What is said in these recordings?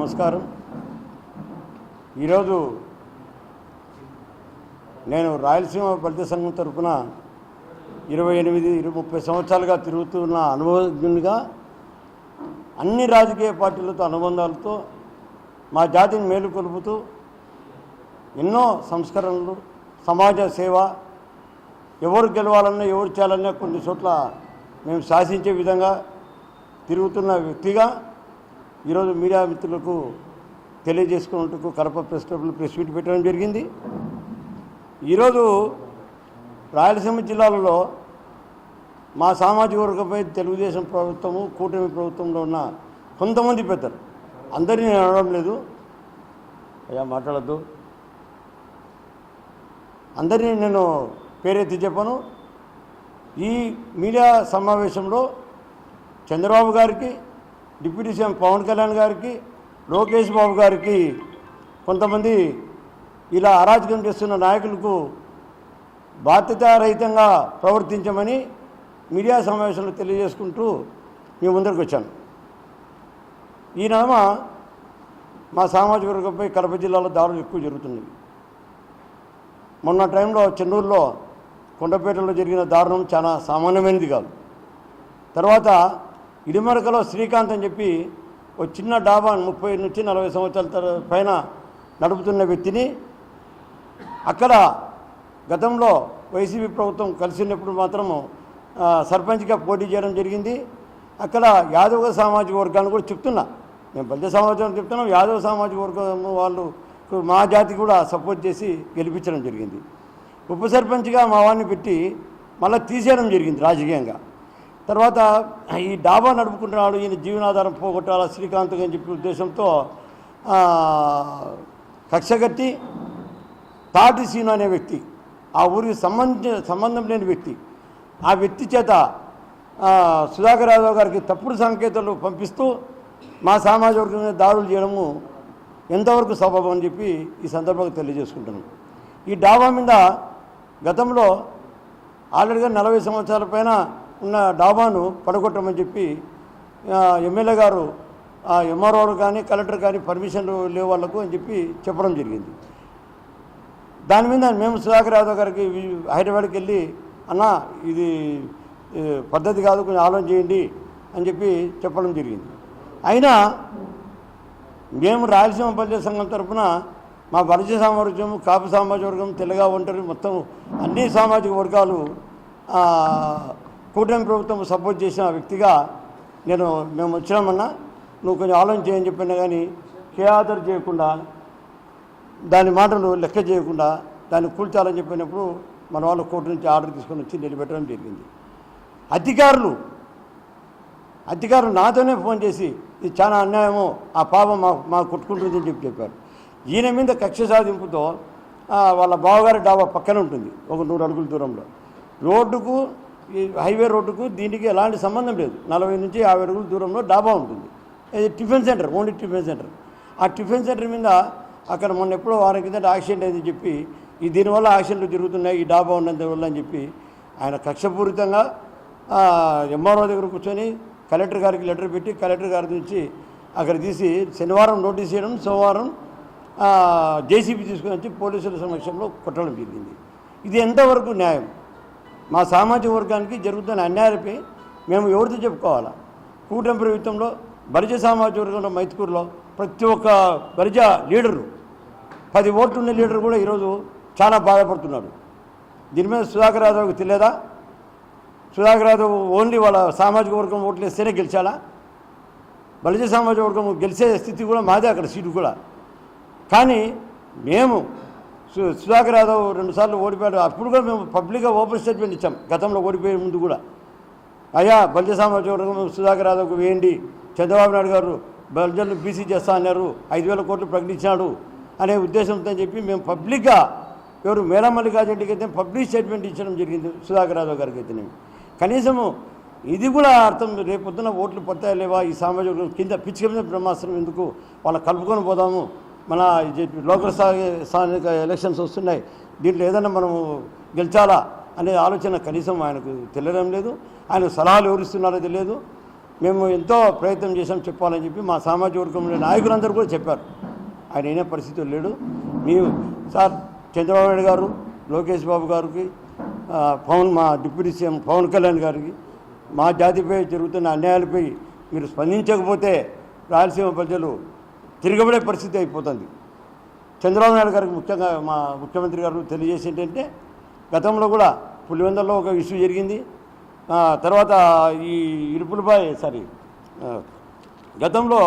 నమస్కారం. ఈరోజు నేను రాయలసీమ ఫలిత సంఘం తరఫున 28-30 సంవత్సరాలుగా తిరుగుతున్న అనుభవజ్ఞునిగా అన్ని రాజకీయ పార్టీలతో అనుబంధాలతో మా జాతిని మేలుకొలుపుతూ ఎన్నో సంస్కరణలు, సమాజ సేవ, ఎవరు గెలవాలన్నా ఎవరు చేయాలన్నా కొన్ని చోట్ల మేము శాసించే విధంగా తిరుగుతున్న వ్యక్తిగా ఈరోజు మీడియా మిత్రులకు తెలియజేసుకున్నట్టుకు కడప ప్రెస్ క్లబ్లో ప్రెస్ మీట్ పెట్టడం జరిగింది. ఈరోజు రాయలసీమ జిల్లాలలో మా సామాజిక వర్గంపై తెలుగుదేశం ప్రభుత్వము, కూటమి ప్రభుత్వంలో ఉన్న కొంతమంది పెద్దలు, అందరినీ నేను అనడం లేదు, అయ్యా మాట్లాడద్దు, అందరినీ నేను పేరెత్తి చెప్పను. ఈ మీడియా సమావేశంలో చంద్రబాబు గారికి, డిప్యూటీ సీఎం పవన్ కళ్యాణ్ గారికి, లోకేష్ బాబు గారికి కొంతమంది ఇలా అరాచకం చేస్తున్న నాయకులకు బాధ్యతారహితంగా ప్రవర్తించమని మీడియా సమావేశంలో తెలియజేసుకుంటూ మీ ముందరికి వచ్చాను. ఈ నమ మా సామాజిక వర్గంపై కడప జిల్లాలో దాడులు ఎక్కువ జరుగుతున్నాయి. మొన్న టైంలో చెన్నూరులో, కొండపేటలో జరిగిన దారుణం చాలా సామాన్యమైనది కాదు. తర్వాత ఇడిమరకలో శ్రీకాంత్ అని చెప్పి ఒక చిన్న డాబా 30-40 సంవత్సరాల పైన నడుపుతున్న వ్యక్తిని అక్కడ గతంలో వైసీపీ ప్రభుత్వం కలిసి ఉన్నప్పుడు మాత్రము సర్పంచ్గా పోటీ చేయడం జరిగింది. అక్కడ యాదవ సామాజిక వర్గాన్ని కూడా చెప్తున్నా, మేము పెద్ద సమాజం చెప్తున్నాం, యాదవ సామాజిక వర్గం వాళ్ళు మా జాతి కూడా సపోర్ట్ చేసి గెలిపించడం జరిగింది. ఉప సర్పంచ్గా మా వాడిని పెట్టి మళ్ళీ తీసేయడం జరిగింది రాజకీయంగా. తర్వాత ఈ డాబా నడుపుకుంటున్నాడు, ఈయన జీవనాధారం పోగొట్టాల శ్రీకాంత్ అని చెప్పి ఉద్దేశంతో కక్షగట్టి తాటి సీను అనే వ్యక్తి, ఆ ఊరికి సంబంధం లేని వ్యక్తి, ఆ వ్యక్తి చేత సుధాకర్ యాదవ్ గారికి తప్పుడు సంకేతాలు పంపిస్తూ మా సామాజిక వర్గం మీద దాడులు చేయడము ఎంతవరకు సబబు అని చెప్పి ఈ సందర్భంగా తెలియజేసుకుంటున్నాం. ఈ డాబా మీద గతంలో ఆల్రెడీగా 40 సంవత్సరాల పైన ఉన్న డాబాను పడగొట్టమని చెప్పి ఎమ్మెల్యే గారు ఎంఆర్ఓ కానీ కలెక్టర్ కానీ పర్మిషన్ లేవు వాళ్ళకు అని చెప్పి చెప్పడం జరిగింది. దాని మీద మేము సుధాకర్ యాదవ్ గారికి హైదరాబాద్కి వెళ్ళి, అన్న ఇది పద్ధతి కాదు, కొంచెం ఆలోచన చేయండి అని చెప్పి చెప్పడం జరిగింది. అయినా మేము రాయలసీమ ఫలిత సంఘం తరఫున మా బలిజ సామాజికం, కాపు సామాజిక వర్గం, తెల్లగా ఒంటరి మొత్తం అన్ని సామాజిక వర్గాలు కూటమి ప్రభుత్వం సపోర్ట్ చేసిన వ్యక్తిగా మేము వచ్చినామన్నా, నువ్వు కొంచెం ఆలోచన చేయని చెప్పినా కానీ కేఆదర్ చేయకుండా, దాని మాటలు లెక్క చేయకుండా దాన్ని కూల్చాలని చెప్పినప్పుడు మన వాళ్ళు కోర్టు నుంచి ఆర్డర్ తీసుకొని వచ్చి నిలబెట్టడం జరిగింది. అధికారులు నాతోనే ఫోన్ చేసి ఇది చాలా అన్యాయమో, ఆ పాపం మా కొట్టుకుంటుందని చెప్పారు. ఈయన మీద కక్ష సాధింపుతో వాళ్ళ బావగారి డాబా పక్కన ఉంటుంది, ఒక 100 అడుగుల దూరంలో. రోడ్డుకు, ఈ హైవే రోడ్డుకు దీనికి ఎలాంటి సంబంధం లేదు. 40-50 అడుగుల దూరంలో డాబా ఉంటుంది. ఇది tiffin centre, only tiffin centre. ఆ టిఫిన్ సెంటర్ మీద అక్కడ మొన్న ఎప్పుడో వారం కింద యాక్సిడెంట్ అయిందని చెప్పి, దీనివల్ల యాక్సిడెంట్లు జరుగుతున్నాయి ఈ డాబా ఉన్నందువల్ల అని చెప్పి ఆయన కక్షపూరితంగా ఎంఆర్ఓ దగ్గర కూర్చొని కలెక్టర్ గారికి లెటర్ పెట్టి, కలెక్టర్ గారి నుంచి అక్కడ తీసి శనివారం నోటీస్ చేయడం, సోమవారం జేసీబీ తీసుకుని వచ్చి పోలీసుల సమక్షంలో కొట్టడం జరిగింది. ఇది ఎంతవరకు న్యాయం? మా సామాజిక వర్గానికి జరుగుతున్న అన్యాయంపై మేము ఎవరితో చెప్పుకోవాలా? కూటమి ప్రభుత్వంలో బలిజ సామాజిక వర్గంలో మైతుకూరులో ప్రతి ఒక్క బలిజ లీడరు, 10 ఓట్లు ఉన్న లీడర్ కూడా ఈరోజు చాలా బాధపడుతున్నాడు. దీని మీద సుధాకర్ యాదవ్కి తెలియదా? సుధాకర్ యాదవ్ ఓన్లీ వాళ్ళ సామాజిక వర్గం ఓట్లు వేస్తేనే గెలిచాలా? బలిజ సామాజిక వర్గం గెలిచే స్థితి కూడా మాదే అక్కడ సీటు కూడా. కానీ మేము సుధాకర్ యాదవ్ 2 సార్లు ఓడిపోయాడు. అప్పుడు కూడా మేము పబ్లిక్గా ఓపెన్ స్టేట్మెంట్ ఇచ్చాం, గతంలో ఓడిపోయే ముందు కూడా. అయ్యా బలిజ సామాజిక వర్గం సుధాకర్ యాదవ్కు వేయండి, చంద్రబాబు నాయుడు గారు బలిజలను బీసీ చేస్తా అన్నారు, 5,000 కోట్లు ప్రకటించాడు అనే ఉద్దేశంతో చెప్పి మేము పబ్లిక్గా, ఎవరు మేళమల్లికార్జునుడికి అయితే పబ్లిక్ స్టేట్మెంట్ ఇచ్చడం జరిగింది, సుధాకర్ యాదవ్ గారికి అయితే. కనీసము ఇది కూడా అర్థం, రేపొద్దున ఓట్లు పడతాయా లేవా, ఈ సామాజిక వర్గం కింద పిచ్చి కింద బ్రహ్మాస్త్రం ఎందుకు, వాళ్ళని కలుపుకొని పోదాము, మన లోకల్ స్థానిక ఎలక్షన్స్ వస్తున్నాయి, దీంట్లో ఏదైనా మనము గెలిచాలా అనే ఆలోచన కనీసం ఆయనకు తెలియడం లేదు. ఆయన సలహాలు ఎవరిస్తున్నారో తెలియదు. మేము ఎంతో ప్రయత్నం చేసాం చెప్పాలని చెప్పి మా సామాజిక వర్గంలో నాయకులందరూ కూడా చెప్పారు. ఆయన అయిన పరిస్థితులు లేడు. మేము సార్ చంద్రబాబు నాయుడు గారు, లోకేష్ బాబు గారికి, మా డిప్యూటీ సీఎం పవన్ కళ్యాణ్ గారికి మా జాతిపై జరుగుతున్న అన్యాయాలపై మీరు స్పందించకపోతే రాయలసీమ ప్రజలు తిరగబడే పరిస్థితి అయిపోతుంది. చంద్రబాబు నాయుడు గారికి ముఖ్యంగా మా ముఖ్యమంత్రి గారు తెలియజేసి ఏంటంటే, గతంలో కూడా పులివెందులలో ఒక ఇష్యూ జరిగింది. తర్వాత ఈ గతంలో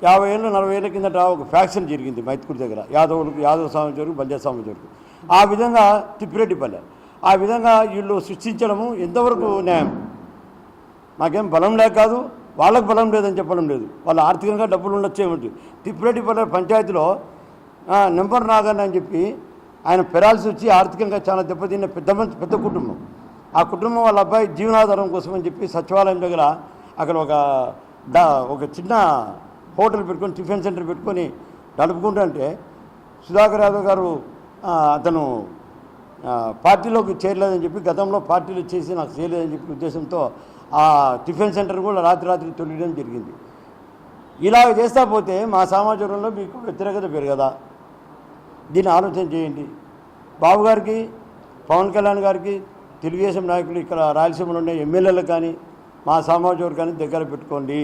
50 ఏళ్ళు 40 ఏళ్ళ కిందట ఒక ఫ్యాక్షన్ జరిగింది మైత్కూరు దగ్గర, యాదవ సామాజిక వర్గం, బల్జా సామాజిక వర్గం. ఆ విధంగా తిప్పిరెడ్డిపల్లె ఆ విధంగా వీళ్ళు సృష్టించడము ఎంతవరకు న్యాయం? మాకేం బలం లేక కాదు, వాళ్ళకు బలం లేదని చెప్పడం లేదు. వాళ్ళు ఆర్థికంగా డబ్బులు ఉండొచ్చేమిటి. తిప్పిరెడ్డిపల్లె పంచాయతీలో నెంబర్ నాగన్ అని చెప్పి ఆయన పెరాల్సి వచ్చి ఆర్థికంగా చాలా దెబ్బతిన్న పెద్ద కుటుంబం. ఆ కుటుంబం వాళ్ళ అబ్బాయి జీవనాధారం కోసం అని చెప్పి సచివాలయం దగ్గర అక్కడ ఒక చిన్న హోటల్ పెట్టుకొని, టిఫిన్ సెంటర్ పెట్టుకొని నడుపుకుంటుంటే సుధాకర్ యాదవ్ గారు అతను పార్టీలోకి చేరలేదని చెప్పి, గతంలో పార్టీలో చేసి నాకు చేయలేదని చెప్పి ఉద్దేశంతో ఆ టిఫిన్ సెంటర్ కూడా రాత్రి తొలగడం జరిగింది. ఇలాగ చేస్తా పోతే మా సమాజంలో మీకు వ్యతిరేకత పెరగదా? దీన్ని ఆలోచన చేయండి. బాబు గారికి, పవన్ కళ్యాణ్ గారికి, తెలుగుదేశం నాయకులు ఇక్కడ రాయలసీమలో ఉండే ఎమ్మెల్యేలకు కానీ మా సామాజిక వర్గాన్ని దగ్గర పెట్టుకోండి.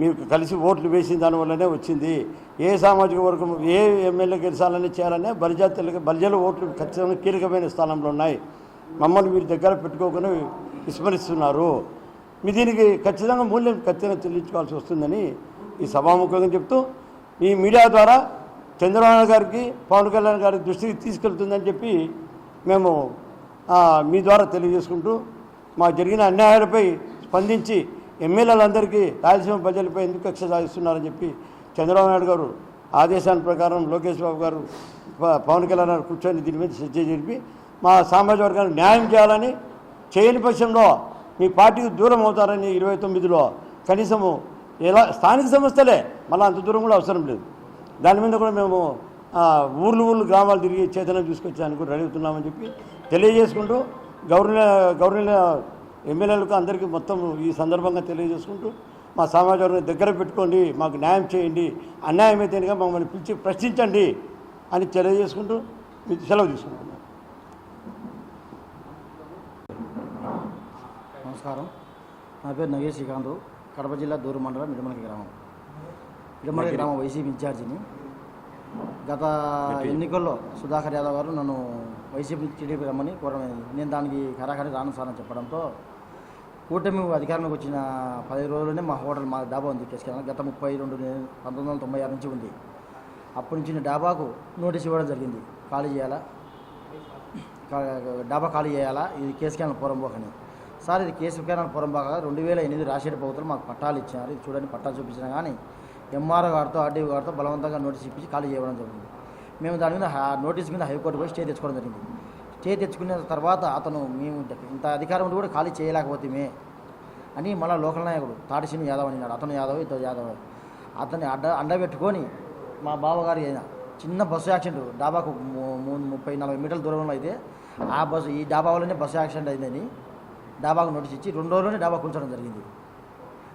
మీకు కలిసి ఓట్లు వేసిన దానివల్లనే వచ్చింది. ఏ సామాజిక వర్గం ఏ ఎమ్మెల్యే గెలిచాలని చేయాలనే బలిజల ఓట్లు ఖచ్చితంగా కీలకమైన స్థానంలో ఉన్నాయి. మమ్మల్ని మీరు దగ్గర పెట్టుకోకుండా విస్మరిస్తున్నారు. మీ దీనికి ఖచ్చితంగా మూల్యం ఖచ్చితంగా చెల్లించుకోవాల్సి వస్తుందని ఈ సభాముఖంగా చెప్తూ, ఈ మీడియా ద్వారా చంద్రబాబు గారికి, పవన్ కళ్యాణ్ గారి దృష్టికి తీసుకెళ్తుందని చెప్పి మేము మీ ద్వారా తెలియజేసుకుంటూ, మా జరిగిన అన్యాయాలపై స్పందించి ఎమ్మెల్యేలందరికీ రాయలసీమ ప్రజలపై ఎందుకు కక్ష సాధిస్తున్నారని చెప్పి చంద్రబాబు నాయుడు గారు ఆదేశాల ప్రకారం లోకేష్ బాబు గారు, పవన్ కళ్యాణ్ గారు కూర్చొని దీని మీద చర్చ జరిపి మా సామాజిక వర్గానికి న్యాయం చేయాలని, చేయని పక్షంలో మీ పార్టీకి దూరం అవుతారని 29లో కనీసము స్థానిక సంస్థలే మళ్ళీ అంత దూరం కూడా అవసరం లేదు. దాని మీద కూడా మేము ఊర్లు గ్రామాలు తిరిగి చైతన్యం తీసుకొచ్చేదానికి కూడా రెడీ అవుతున్నామని చెప్పి తెలియజేసుకుంటూ, గవర్నర్ ఎమ్మెల్యేలకు అందరికీ మొత్తం ఈ సందర్భంగా తెలియజేసుకుంటూ, మా సామాజిక వర్గాన్ని దగ్గర పెట్టుకోండి, మాకు న్యాయం చేయండి, అన్యాయం అయితేనే మమ్మల్ని పిలిచి ప్రశ్నించండి అని తెలియజేసుకుంటూ సెలవు తీసుకుంటున్నాను. నమస్కారం, నా పేరు నగేష్ శ్రీకాంత్, కడప జిల్లా దూరు మండలం మిడమలకి గ్రామం వైసీపీ ఇన్ఛార్జిని. గత ఎన్నికల్లో సుధాకర్ యాదవ్ గారు నన్ను వైసీపీ టీడీపీ రమ్మని కోరమైంది. నేను దానికి ఖరాఖరి రాను సార్ అని చెప్పడంతో, కూటమి అధికారంలోకి వచ్చిన 10 రోజుల్లోనే మా హోటల్, మా డాబా ఉంది కేసుకెళ్ళాను. గత 1996 నుంచి ఉంది. అప్పటి నుంచి డాబాకు నోటీస్ ఇవ్వడం జరిగింది, ఖాళీ చేయాలా, డాబా ఖాళీ చేయాలా, ఇది కేసుకెళ్ళిన పోరంబోకని. సార్ ఇది కేసుకెళ్ళిన పోరంబోక 2008 రాజశేఖర ప్రభుత్వం మాకు పట్టాలు ఇచ్చినారు. ఇది చూడండి, పట్టాలు చూపించినా కానీ ఎంఆర్ఓ గారితో ఆర్డీఓ గారితో బలవంతంగా నోటీస్ ఇప్పించి ఖాళీ చేయడం జరిగింది. మేము దాని మీద నోటీస్ మీద హైకోర్టు పోయి స్టే తెచ్చుకోవడం జరిగింది. స్టే తెచ్చుకున్న తర్వాత అతను మేము ఇంత అధికారం ఉండి కూడా ఖాళీ చేయలేకపోతే అని మళ్ళీ లోకల్ నాయకుడు తాటిశీని యాదవ్ అన్నాడు. అతను యాదవ్, ఇతను యాదవ్. అతన్ని అండబెట్టుకొని మా బావగారి అయిన చిన్న బస్సు యాక్సిడెంట్, డాబాకు 30-40 మీటర్ల దూరంలో అయితే ఈ డాబా వల్లనే బస్సు యాక్సిడెంట్ అయిందని డాబాకు నోటీస్ ఇచ్చి 2 రోజుల్లోనే డాబా కూర్చోవడం జరిగింది.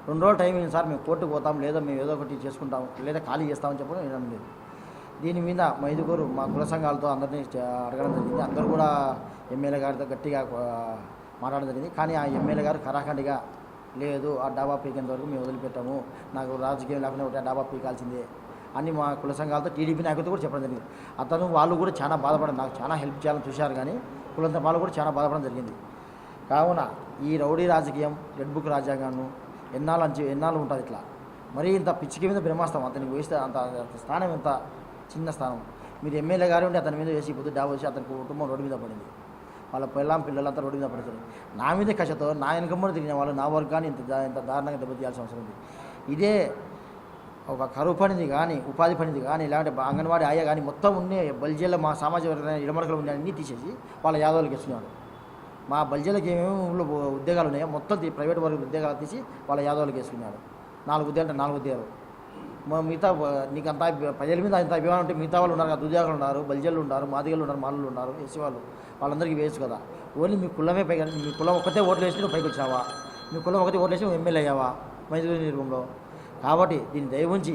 2 రోజులు టైం అయింది సార్, మేము కోర్టుకు పోతాం, లేదా మేము ఏదో ఒకటి చేసుకుంటాం, లేదా ఖాళీ చేస్తామని చెప్పడం వినడం లేదు. దీని మీద మా 5 మా కుల సంఘాలతో అందరినీ అడగడం జరిగింది. అందరూ కూడా ఎమ్మెల్యే గారితో గట్టిగా మాట్లాడడం జరిగింది. కానీ ఆ ఎమ్మెల్యే గారు కరాఖండిగా లేదు, ఆ డాబా పీకేంత వరకు మేము వదిలిపెట్టాము, నాకు రాజకీయం లేకుండా ఒకటి ఆ డాబా పీకాల్సిందే అని మా కుల సంఘాలతో టీడీపీ నాయకులతో కూడా చెప్పడం జరిగింది. వాళ్ళు కూడా చాలా బాధపడడం, నాకు చాలా హెల్ప్ చేయాలని చూశారు, కానీ కులంతో వాళ్ళు కూడా చాలా బాధపడడం జరిగింది. కావున ఈ రౌడీ రాజకీయం, రెడ్ బుక్ రాజ్యాంగాన్ని ఎన్నాళ్ళు ఉంటుంది ఇట్లా, మరీ ఇంత పిచ్చికి మీద బ్రహ్మాస్తం అతనికి వేస్తే అంత స్థానం, ఎంత చిన్న స్థానం. మీరు ఎమ్మెల్యే గారు ఉంటే అతని మీద వేసి పొద్దు డాబా వచ్చి అతనికి కుటుంబం రోడ్డు మీద పడింది, వాళ్ళ పిల్లలంతా రోడ్డు మీద పడుతుంది. నా మీదే కక్షతో నా వెనుకమ్మడి తిరిగిన వాళ్ళు నా వర్గాన్ని ఇంత దారుణంగా దెబ్బతీయాల్సిన అవసరం ఉంది. ఇదే ఒక కరువు పనిది కానీ, ఉపాధి పనిది కానీ, లేదంటే అంగన్వాడీ ఆయా కానీ మొత్తం ఉండే బల్జీల మా సామాజిక వర్గ ఇడమడకలు ఉండే అన్నీ తీసేసి వాళ్ళ యాదవులకి ఇస్తున్నాడు. మా బల్జీలకి ఏమేమి ఉద్యోగాలు ఉన్నాయో మొత్తం ప్రైవేట్ వర్గ ఉద్యోగాలు తీసి వాళ్ళ యాదవులకి వేసుకున్నాడు. 4 ఉద్యోగాలు అంటే 4 ఉద్యోగాలు. మిగతా నీకు అంత ప్రజల మీద అంత అభిమానం ఉంటే మిగతా వాళ్ళు ఉన్నారు కదా, ఉద్యోగాలు ఉన్నారు, బల్జీలు ఉన్నారు, మాదిగలు ఉన్నారు, మాలలు ఉన్నారు, ఎస్సీ వాళ్ళందరికీ వేయచ్చు కదా. ఓన్లీ మీ కులమే పైగా, మీ కులం ఒక్కటే ఓట్లు వేసి నువ్వు పైకి వచ్చావా, మీ కులం ఒకటి ఓట్లు వేసి నువ్వు ఎమ్మెల్యే అయ్యావా, మైదుగురి రూపంలో. కాబట్టి దీన్ని దయవుంచి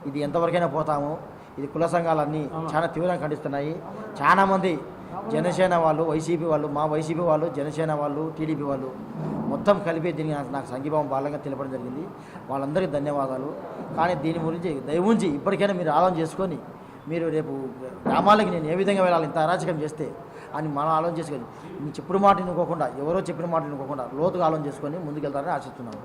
ఇది ఎంతవరకైనా పోతాము. ఇది కుల సంఘాలన్నీ చాలా తీవ్రంగా ఖండిస్తున్నాయి. చాలామంది జనసేన వాళ్ళు, వైసీపీ వాళ్ళు, మా వైసీపీ వాళ్ళు, జనసేన వాళ్ళు, టీడీపీ వాళ్ళు మొత్తం కలిపి దీనికి నాకు సంఘీభావం బాలంగా తెలపడం జరిగింది. వాళ్ళందరికీ ధన్యవాదాలు. కానీ దీని గురించి దయవుంచి ఇప్పటికైనా మీరు ఆలోచన చేసుకొని మీరు రేపు గ్రామాలకి నేను ఏ విధంగా వెళ్ళాలి ఇంత అరాచకం చేస్తే అని మనం ఆలోచన చేసుకొని మీ చెప్పుడు మాట వినుకోకుండా, ఎవరో చెప్పిన మాట వినుకోకుండా లోతుగా ఆలోచన చేసుకొని ముందుకెళ్తారని ఆశిస్తున్నాను.